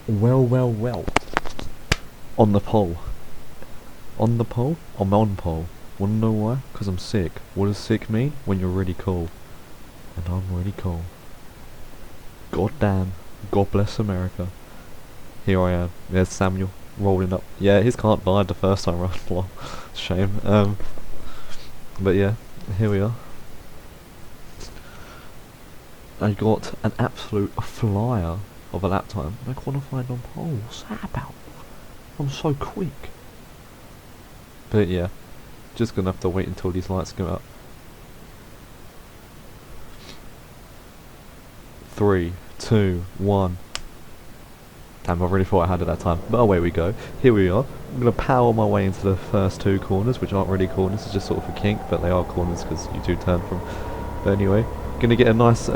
Well, well, well. On the pole. On the pole? I'm on pole. Wanna know why? 'Cause I'm sick. What does sick mean? When you're really cool. And I'm really cool. God damn. God bless America. Here I am. There's Samuel rolling up. Yeah, his can't died the first time round. Well, shame. But yeah, here we are. I got an absolute flyer of a lap time. I qualified on pole. What's that about? I'm so quick. But yeah, just gonna have to wait until these lights go up. 3, 2, 1. Damn, I really thought I had it that time. But away we go. Here we are. I'm gonna power my way into the first two corners, which aren't really corners. It's just sort of a kink, but they are corners because you do turn from. But anyway, gonna get a nice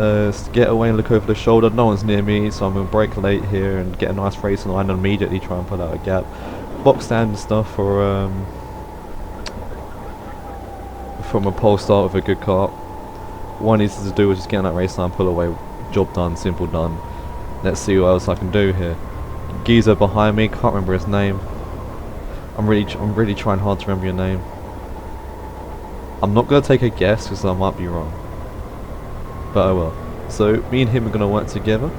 getaway and look over the shoulder. No one's near me, so I'm gonna brake late here and get a nice racing line and immediately try and pull out a gap. Box standard stuff for from a pole start with a good kart. What I needed to do was just get on that race line, pull away. Job done, simple done. Let's see what else I can do here. Geezer behind me, can't remember his name. I'm really trying hard to remember your name. I'm not gonna take a guess because I might be wrong. But I will. So me and him are gonna work together.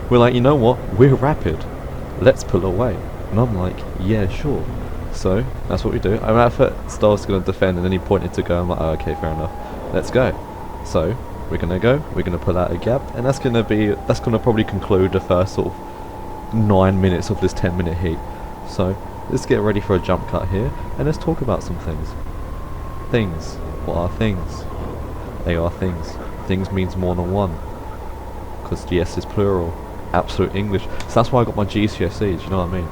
We're like, you know what? We're rapid. Let's pull away. And I'm like, yeah, sure. So that's what we do. I'm at first I was gonna defend, and then he pointed to go. I'm like, oh, okay, fair enough. Let's go. So we're gonna go. We're gonna pull out a gap, and that's gonna probably conclude the first sort of 9 minutes of this 10-minute heat. So let's get ready for a jump cut here, and let's talk about some things. Things. What are things? They are things. Things means more than one. Because yes is plural. Absolute English. So that's why I got my GCSEs, you know what I mean?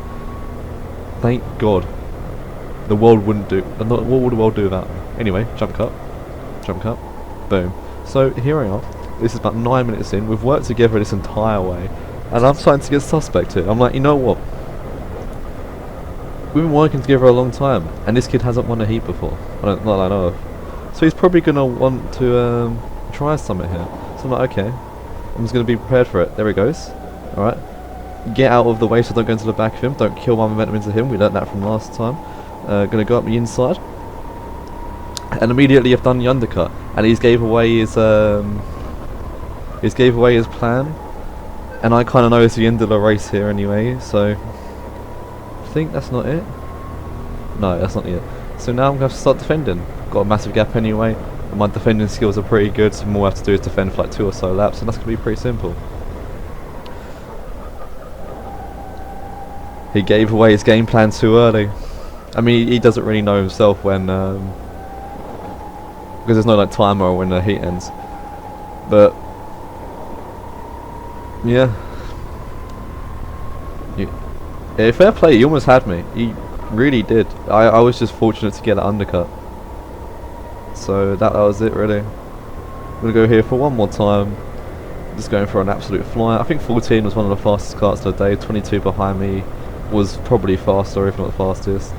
Thank God. The world wouldn't do. What would the world do without me? Anyway, jump cut. Jump cut. Boom. So here I am. This is about 9 minutes in. We've worked together this entire way, and I'm starting to get suspect here. I'm like, you know what? We've been working together a long time, and this kid hasn't won a heat before. Not that I know of. So he's probably gonna want to try something here. So I'm like, okay, I'm just gonna be prepared for it. There he goes. All right. Get out of the way so don't go into the back of him. Don't kill my momentum into him. We learnt that from last time. Gonna go up the inside, and immediately I've done the undercut, and he's gave away his plan, and I kind of know it's the end of the race here anyway. So I think that's not it. No, that's not it. So now I'm gonna have to start defending. Got a massive gap anyway. And my defending skills are pretty good. So all I have to do is defend for like 2 or so laps, and that's gonna be pretty simple. He gave away his game plan too early. I mean, he doesn't really know himself when, because there's no like timer when the heat ends. But yeah, fair play. He almost had me. He really did. I was just fortunate to get that undercut. So that was it really. I'm gonna go here for one more time. Just going for an absolute fly. I think 14 was one of the fastest carts of the day. 22 behind me was probably faster, if not the fastest,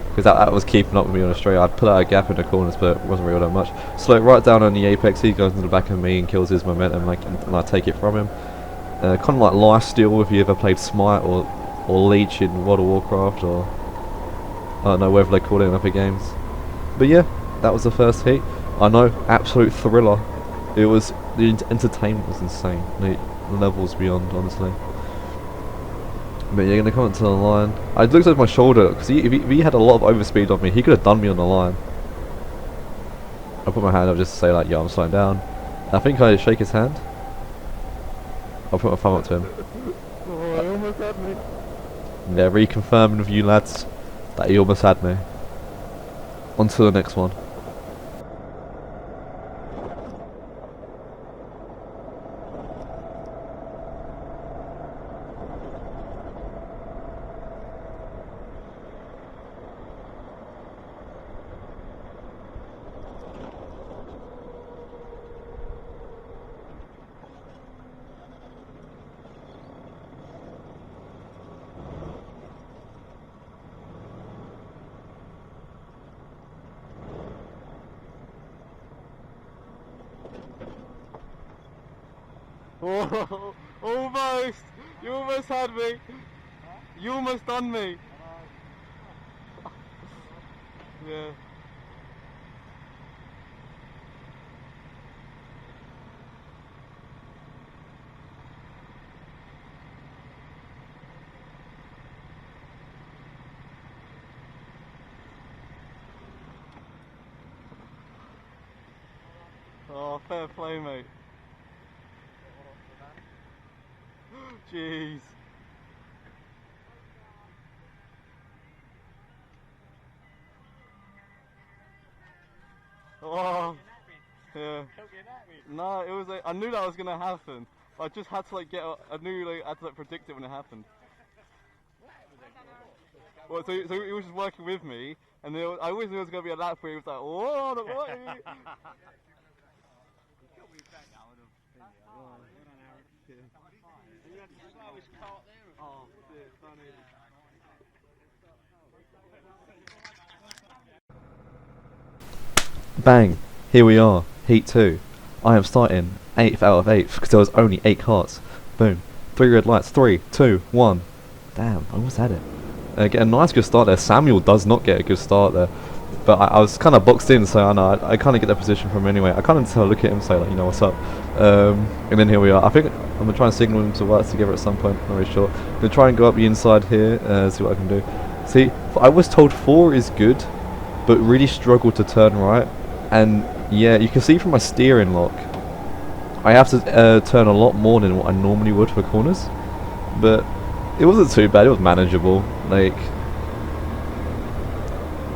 because that was keeping up with me on the straight. I'd put out a gap in the corners, but it wasn't really that much. Slow right down on the apex, he goes into the back of me and kills his momentum, and I take it from him. Kind of like lifesteal if you ever played Smite or Leech in World of Warcraft, or I don't know whether they call it in other games. But yeah, that was the first heat. I know, absolute thriller. It was, the entertainment was insane. The levels beyond, honestly. But you're gonna come up to the line. I looked over my shoulder because if he had a lot of overspeed on me, he could have done me on the line. I put my hand up just to say like, yo, I'm slowing down. I think I shake his hand. I'll put my thumb up to him. Oh, he almost had me. Yeah, reconfirming with you lads that he almost had me. On to the next one. Oh, almost! You almost had me! You almost done me. Yeah. Oh, fair play, mate. Jeez. Oh, yeah. No, it was like, I knew that was gonna happen. I just had to like I knew like I had to like predict it when it happened. Well, so he was just working with me, and then I always knew it was gonna be a lap where he was like, "Whoa, what?" Bang! Here we are, Heat 2. I am starting 8th out of 8th because there was only 8 carts. Boom. 3 red lights. 3, 2, 1. Damn, I almost had it. Get a nice good start there. Samuel does not get a good start there. But I was kind of boxed in, so I know I kind of get that position from him anyway. I kind of look at him and say, like, you know, what's up? And then here we are. I think I'm going to try and signal him to work together at some point. Not really sure. I'm going to try and go up the inside here, see what I can do. See, I was told 4 is good, but really struggle to turn right. And yeah, you can see from my steering lock, I have to turn a lot more than what I normally would for corners. But it wasn't too bad. It was manageable. Like,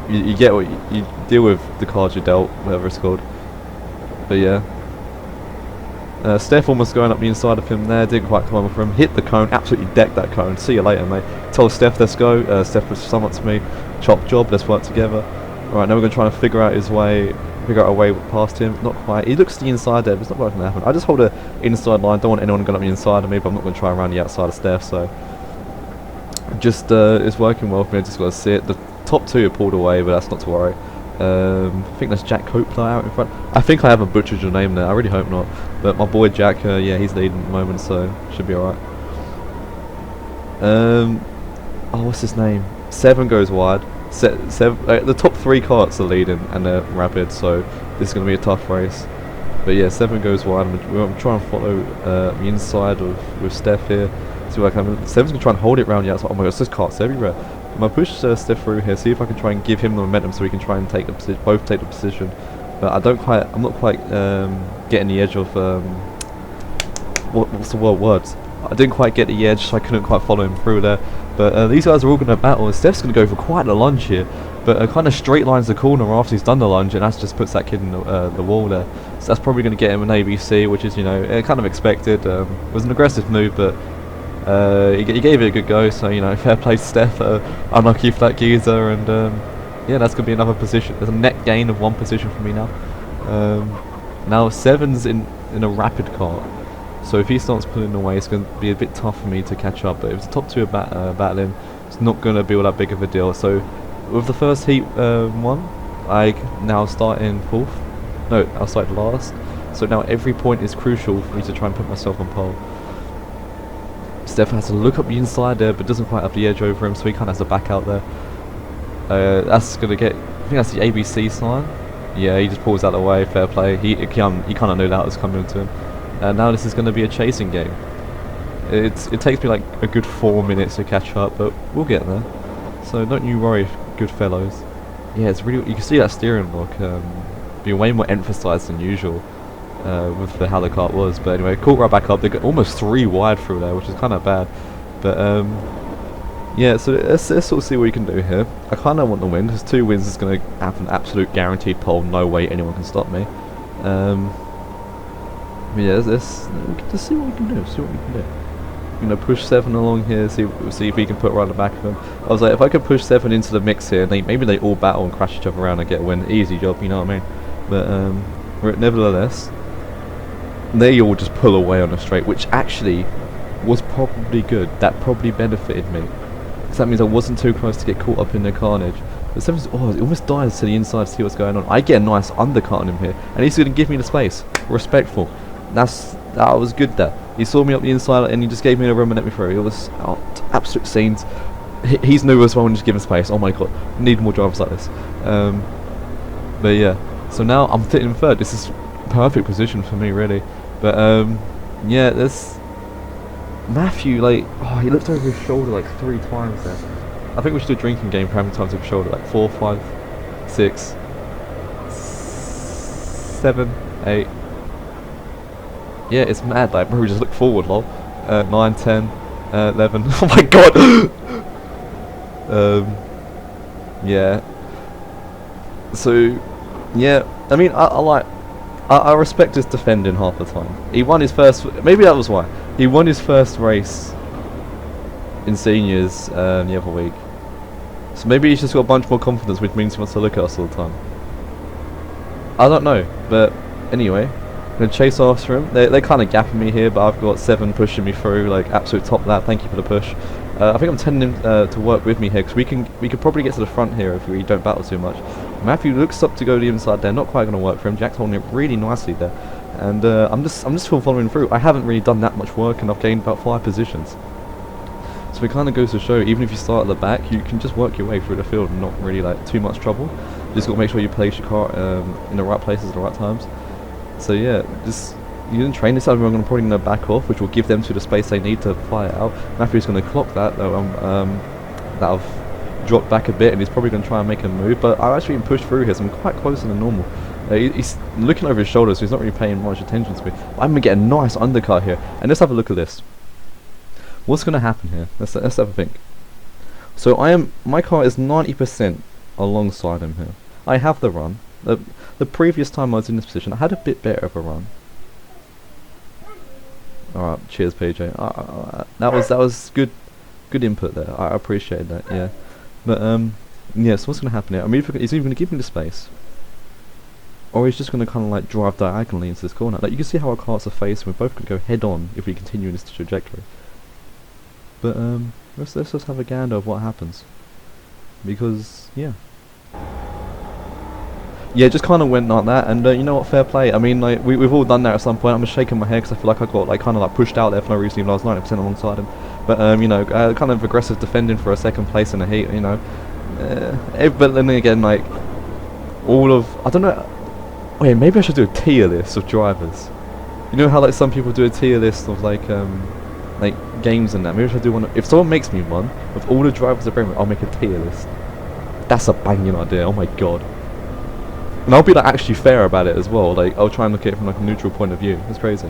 you get what you deal with the cards you dealt, whatever it's called. But yeah, Steph almost going up the inside of him there, didn't quite come over for him. Hit the cone, absolutely decked that cone. See you later, mate. Told Steph, let's go. Steph was sum up to me. Chop job, let's work together. Alright, now we're gonna try and figure out a way past him. Not quite. He looks to the inside there, but it's not going to happen. I just hold a inside line. Don't want anyone going up the inside of me, but I'm not going to try around the outside of Steph. So just it's working well for me. I just got to sit. The top 2 are pulled away, but that's not to worry. I think that's Jack Copler out in front. I think I haven't butchered your name there. I really hope not. But my boy Jack, yeah, he's leading at the moment, so should be alright. Oh, what's his name? 7 goes wide. The top 3 carts are leading and they're rapid, so this is going to be a tough race. But yeah, 7 goes wide. I'm trying to follow the inside with Steph here. See what I can. 7's going to try and hold it round the outside. Oh my god, it's just carts everywhere. I'm going to push Steph through here, see if I can try and give him the momentum so we can try and take the position, both take the position. But I'm not quite getting the edge of what's the words? I didn't quite get the edge, so I couldn't quite follow him through there. But these guys are all going to battle, and Steph's going to go for quite a lunge here. But kind of straight lines the corner after he's done the lunge, and that just puts that kid in the wall there. So that's probably going to get him an ABC, which is, you know, kind of expected. It was an aggressive move, but he gave it a good go. So, you know, fair play to Steph. Unlucky for that geezer, and yeah, that's going to be another position. There's a net gain of 1 position for me now. Now 7's in a rapid cart. So if he starts pulling away, it's going to be a bit tough for me to catch up. But if the top 2 are battling, it's not going to be all that big of a deal. So with the first heat won, I now start in 4th. No, I'll start last. So now every point is crucial for me to try and put myself on pole. Steph has to look up the inside there, but doesn't quite have the edge over him, so he kind of has to back out there. That's going to get, I think that's the ABC sign. Yeah, he just pulls out of the way, fair play. He kind of knew that was coming to him. Now this is going to be a chasing game. It takes me like a good 4 minutes to catch up, but we'll get there. So don't you worry, good fellows. Yeah, it's really, you can see that steering lock being way more emphasised than usual with how the kart was. But anyway, caught right back up. They got almost 3 wide through there, which is kind of bad. But yeah, so let's sort of see what we can do here. I kind of want the win because 2 wins is going to have an absolute guaranteed pole. No way anyone can stop me. Yeah, let's just see what we can do. See what we can do. I'm gonna push 7 along here. See if we can put right on the back of him. I was like, if I could push 7 into the mix here, maybe they all battle and crash each other around and get a win. Easy job, you know what I mean? But nevertheless, they all just pull away on a straight, which actually was probably good. That probably benefited me, because that means I wasn't too close to get caught up in the carnage. But 7's, oh, it almost dies to the inside to see what's going on. I get a nice undercut on him here, and he's gonna give me the space. Respectful. That was good there. He saw me up the inside and he just gave me a room and let me through. It was absolute scenes. he's new as well and just give him space. Oh my god, need more drivers like this. But yeah, so now I'm sitting in third. This is perfect position for me, really. But yeah, this Matthew, like, oh, he looked over his shoulder like 3 times there. I think we should do a drinking game for how many times over his shoulder, like 4, 5, 6, 7, 8. Yeah, it's mad, like, bro, just look forward, lol. 9, 10, 11. Oh my god! Yeah. So, yeah, I mean, I respect his defending half the time. He won his first, maybe that was why. He won his first race in seniors the other week. So maybe he's just got a bunch more confidence, which means he wants to look at us all the time. I don't know, but anyway, I'm going to chase after him. They're kind of gapping me here, but I've got 7 pushing me through, like absolute top lap. Thank you for the push. I think I'm tending to work with me here, because we could probably get to the front here if we don't battle too much. Matthew looks up to go to the inside there, not quite going to work for him. Jack's holding it really nicely there, and I'm just still following through. I haven't really done that much work, and I've gained about 5 positions. So it kind of goes to show, even if you start at the back, you can just work your way through the field and not really like too much trouble. You just got to make sure you place your car in the right places at the right times. So yeah, just you didn't train this out. I'm probably going to back off, which will give them to the space they need to fly out. Matthew's going to clock that, though. That I've dropped back a bit, and he's probably going to try and make a move. But I've actually been pushed through here, so I'm quite closer than normal. He's looking over his shoulder, so he's not really paying much attention to me. I'm going to get a nice undercut here, and let's have a look at this. What's going to happen here? Let's have a think. So my car is 90% alongside him here. I have the run. The previous time I was in this position, I had a bit better of a run. Alright, cheers PJ. That was good input there. I appreciate that, yeah. But yeah, so what's going to happen here? I mean, he's either going to give me the space, or he's just going to kind of like drive diagonally into this corner. Like, you can see how our cars are facing. We're both going to go head on if we continue in this trajectory. But let's just have a gander of what happens, because yeah, it just kind of went like that. And you know what, fair play. I mean, like we've all done that at some point. I'm just shaking my head because I feel like I got like kind of like pushed out there for no reason, even though I was 90% alongside him. But you know, kind of aggressive defending for a second place in the heat. You know, but then again, like I don't know. Wait, maybe I should do a tier list of drivers. You know how like some people do a tier list of like games and that. Maybe I should do one. If someone makes me one of all the drivers at Brentwood, I'll make a tier list. That's a banging idea. Oh my god. And I'll be like actually fair about it as well. Like I'll try and look at it from like a neutral point of view. It's crazy.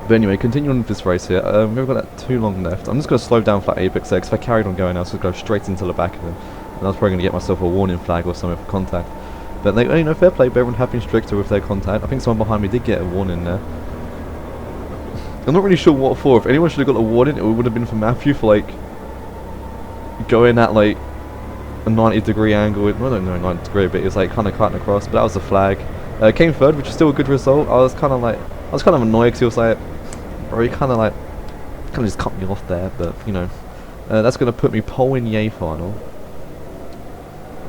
But anyway, continuing with this race here. We haven't got that too long left. I'm just going to slow down for that apex there, because if I carried on going, I was going to go straight into the back of him, and I was probably going to get myself a warning flag or something for contact. But they, you know, fair play. Everyone have been stricter with their contact. I think someone behind me did get a warning there. I'm not really sure what for. If anyone should have got a warning, it would have been for Matthew for like going at like a 90-degree angle. Well, I don't know 90 degree, but it was like kind of cutting across. But that was the flag. Came third, which is still a good result. I was kind of annoyed because he was like, bro, he kind of just cut me off there. But you know, that's going to put me pole in the A final,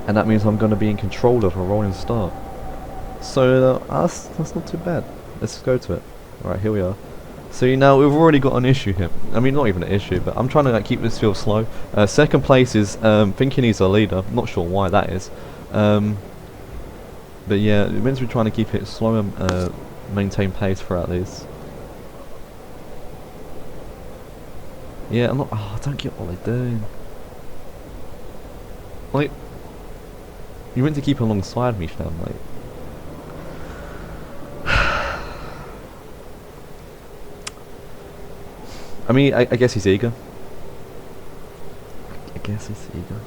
and that means I'm going to be in control of a rolling start. So that's not too bad. Let's go to it. All right, here we are. So you know, we've already got an issue here. I mean, not even an issue, but I'm trying to like keep this field slow. Second place is thinking he's a leader. I'm not sure why that is. But yeah, it means we're trying to keep it slow and maintain pace throughout these. Yeah, I don't get what they're doing. Like, you meant to keep alongside me, fam. Like, I mean, I guess he's eager. I guess he's eager.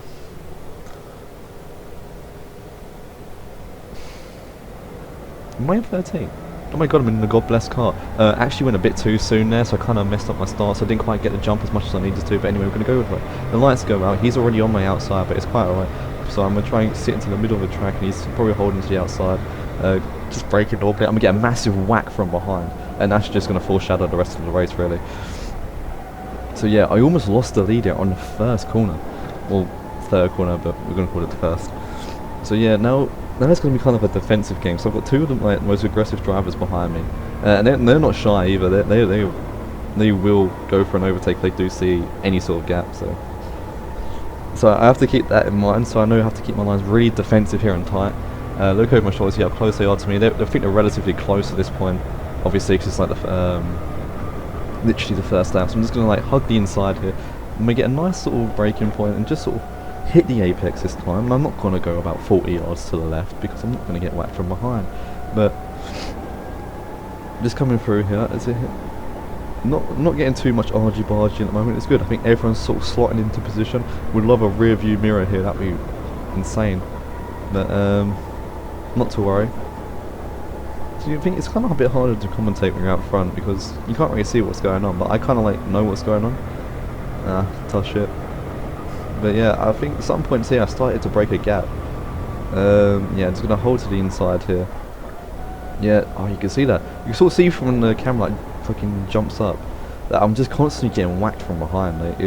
Am I in 13? Oh my god, I'm in the God bless car. Actually went a bit too soon there, so I kind of messed up my start, so I didn't quite get the jump as much as I needed to. But anyway, we're going to go with it. The lights go out. He's already on my outside, but it's quite alright. So I'm going to try and sit into the middle of the track, and he's probably holding to the outside. Just braking a little bit. I'm going to get a massive whack from behind, and that's just going to foreshadow the rest of the race, really. So yeah, I almost lost the lead here on the first corner. Well, third corner, but we're going to call it the first. So yeah, now it's going to be kind of a defensive game. So I've got two of the most aggressive drivers behind me, and they're not shy either. They will go for an overtake if they do see any sort of gap. So So I have to keep that in mind. So I know I have to keep my lines really defensive here and tight. Look over my shoulders, see how close they are to me. I think they're relatively close at this point, obviously, because it's like literally the first lap. So I'm just gonna like hug the inside here. I'm gonna get a nice sort of braking point and just sort of hit the apex this time. And I'm not gonna go about 40 yards to the left because I'm not gonna get whacked from behind. But just coming through here, is it? Not getting too much argy-bargy at the moment. It's good. I think everyone's sort of slotting into position. Would love a rear view mirror here. That'd be insane. But not to worry. So you think it's kind of a bit harder to commentate when you're out front because you can't really see what's going on. But I kind of like know what's going on. Tough shit. But yeah, I think at some points here I started to break a gap. Yeah, I'm just gonna hold to the inside here. Yeah, oh, you can see that. You can sort of see from the camera, like, fucking jumps up, that I'm just constantly getting whacked from behind. Like,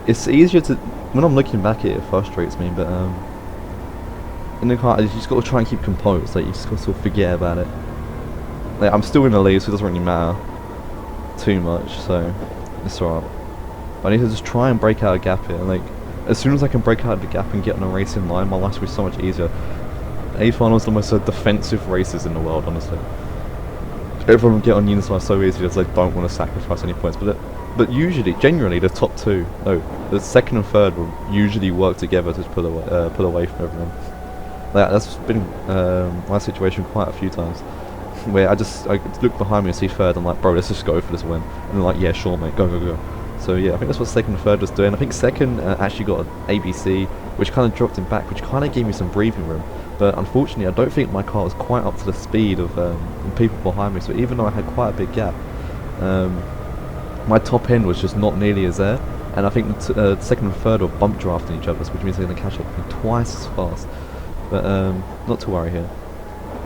it's easier to, when I'm looking back at it, it frustrates me, but in the car, you just got to try and keep composed. Like, you just got to sort of forget about it. Like, I'm still in the lead, so it doesn't really matter too much, so it's alright. But I need to just try and break out a gap here. Like, as soon as I can break out the gap and get on a racing line, my life will be so much easier. A-Finals are the most defensive races in the world, honestly. Everyone will get on the inside so easily as they don't want to sacrifice any points. But usually, generally, the top two, no, the second and third will usually work together to pull away from everyone. Like, that's been my situation quite a few times, where I look behind me and see third, I'm like, bro, let's just go for this win. And they're like, yeah, sure, mate, go, go, go. So yeah, I think that's what second and third was doing. I think second actually got an ABC, which kind of dropped him back, which kind of gave me some breathing room. But unfortunately, I don't think my car was quite up to the speed of people behind me. So even though I had quite a big gap, my top end was just not nearly as there. And I think the second and third were bump drafting each other, which means they're going to catch up with me twice as fast. But not to worry here.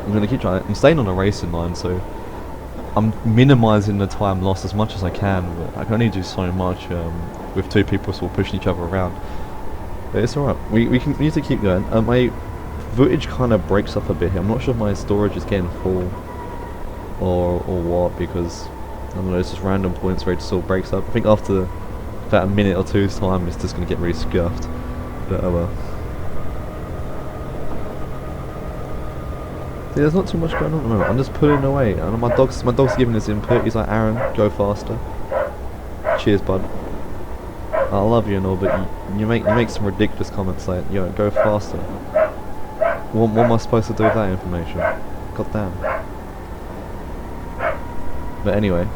I'm going to keep trying. I'm staying on a racing line, so I'm minimising the time lost as much as I can. But I can only do so much with two people sort of pushing each other around. But it's alright. We need to keep going. My footage kind of breaks up a bit here. I'm not sure if my storage is getting full or what, because I don't know, it's just random points where it just sort of breaks up. I think after about a minute or two's time it's just going to get really scuffed. But oh well. See, there's not too much going on at the moment. I'm just pulling away. And my dog's giving his input. He's like, Aaron, go faster. Cheers, bud. I love you and all, but you make some ridiculous comments like, yo, go faster. What am I supposed to do with that information? God damn. But anyway,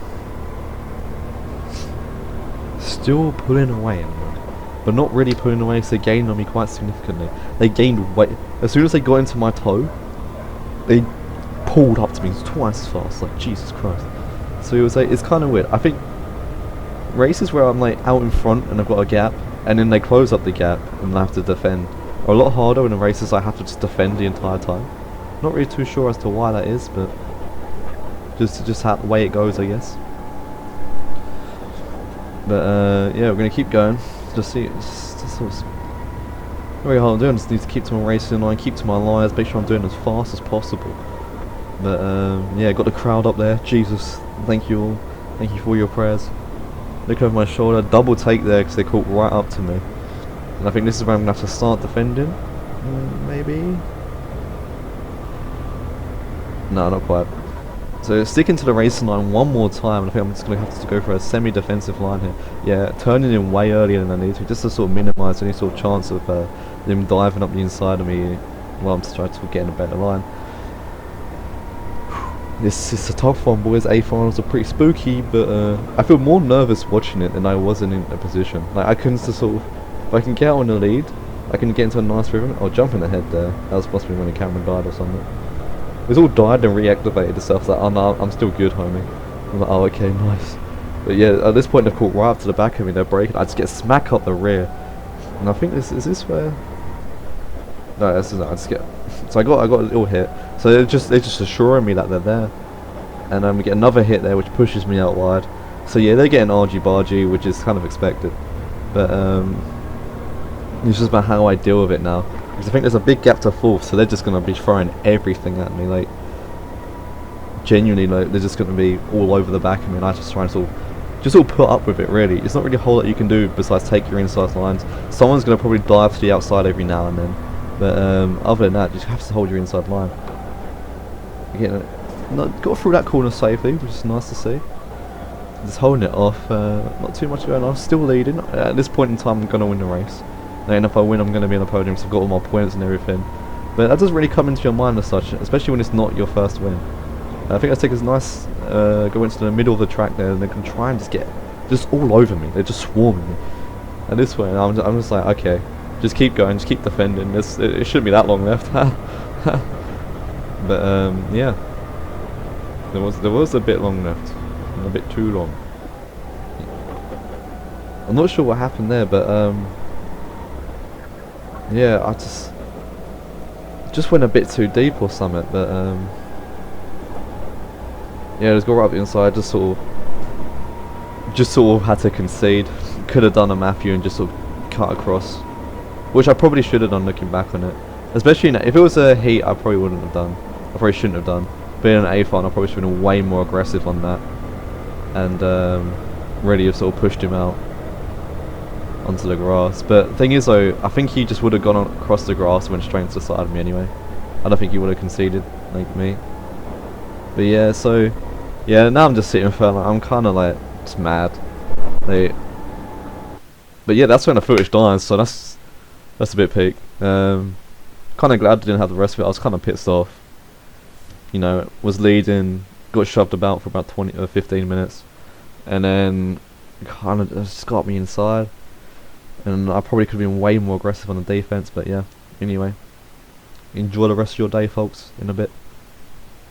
still pulling away, but not really pulling away, so they gained on me quite significantly. They gained weight. As soon as they got into my toe, they pulled up to me twice as fast. Like, Jesus Christ. So it was like, it's kind of weird. I think races where I'm like out in front and I've got a gap, and then they close up the gap and I have to defend, are a lot harder in the races I have to just defend the entire time. Not really too sure as to why that is, but just how the way it goes, I guess. But yeah, we're gonna keep going. Just see, very hard I'm doing. Just need to keep to my racing line, keep to my lines, make sure I'm doing as fast as possible. But yeah, got the crowd up there. Jesus, thank you all. Thank you for all your prayers. Look over my shoulder, double take there because they caught right up to me. And I think this is where I'm going to have to start defending. Maybe? No, not quite. So sticking to the racing line one more time, and I think I'm just going to have to go for a semi-defensive line here. Yeah, turning in way earlier than I need to, just to sort of minimise any sort of chance of them diving up the inside of me while I'm just trying to get in a better line. This is a tough one, boys. A-Finals are pretty spooky, but I feel more nervous watching it than I was in a position. Like, I can just sort of, if I can get out on the lead, I can get into a nice rhythm. I'll jump in the head there. That was possibly when the camera died or something. It's all died and reactivated itself. Like, oh no, I'm still good, homie. I'm like, oh, okay, nice. But yeah, at this point they've caught right up to the back of me. They're braking. I just get smack up the rear, and I think is this where? No, this is not. I just get. So I got a little hit. So they're just assuring me that they're there, and we get another hit there, which pushes me out wide. So yeah, they're getting argy-bargy, which is kind of expected. But it's just about how I deal with it now. Because I think there's a big gap to fourth, so they're just going to be throwing everything at me. Like, genuinely, like, they're just going to be all over the back of me, and I just try and sort of just all put up with it really. It's not really a whole lot you can do besides take your inside lines. Someone's going to probably dive to the outside every now and then, but other than that, you just have to hold your inside line. Again, got through that corner safely, which is nice to see. Just holding it off, not too much going on, still leading. At this point in time I'm going to win the race. And if I win I'm going to be on the podium because I've got all my points and everything. But that doesn't really come into your mind as such, especially when it's not your first win. I think I take a nice go into the middle of the track there, and they can try and just get all over me. They're just swarming me. And this way, I'm just like, okay, just keep going, just keep defending. It shouldn't be that long left. But yeah, there was a bit long left, a bit too long. I'm not sure what happened there, but yeah, I just went a bit too deep or something. But yeah, just got right up the inside. Just sort of had to concede. Could have done a Matthew and just sort of cut across, which I probably should have done looking back on it. Especially if it was a heat, I probably wouldn't have done. I probably shouldn't have done. Being an A-Fon, I probably should have been way more aggressive on that, and really have sort of pushed him out onto the grass. But the thing is though, I think he just would have gone across the grass and went straight into the side of me anyway. I don't think he would have conceded like me. But yeah, so yeah, now I'm just sitting there, like, I'm kind of like just mad. But yeah, that's when the footage dies, so that's a bit peak. Kind of glad I didn't have the rest of it. I was kind of pissed off. You know, was leading, got shoved about for about 20 or 15 minutes, and then kind of just got me inside. And I probably could have been way more aggressive on the defense, but yeah. Anyway, enjoy the rest of your day, folks. In a bit.